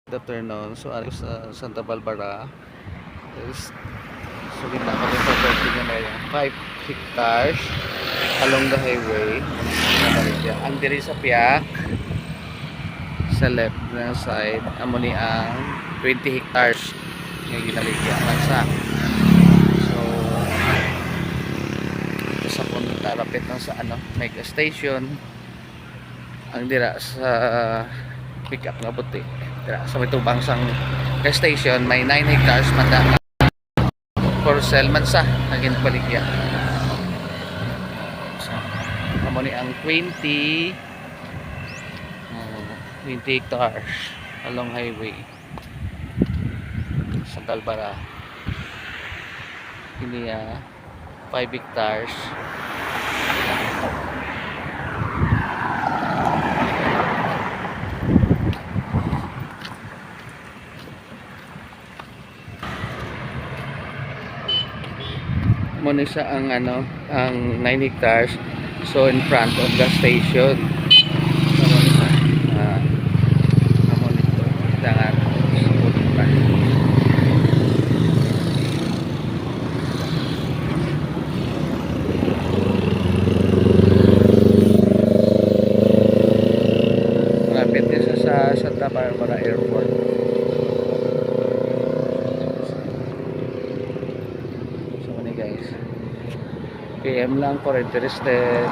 Good afternoon. So, ari sa Santa Barbara is sulit na kami property nga may 5 hectares along the highway. Ang diri sa Piak sa left na side amo ni ang 20 hectares nga ginaligya man sa. So, ito sa punta lapit lang sa mega station. Ang dira sa pick up nga buti. Sa may tubang sang gas station may 9 hectares manda for sale man sa naging baligya. So, amo ni ang 20 hectares along highway sa Calvara. Ini 5 hectares muna sa ang ang 9 hectares, so in front of the station nito dangan malapit niya sa Santa Barbara Airport. Guys, PM lang for interested.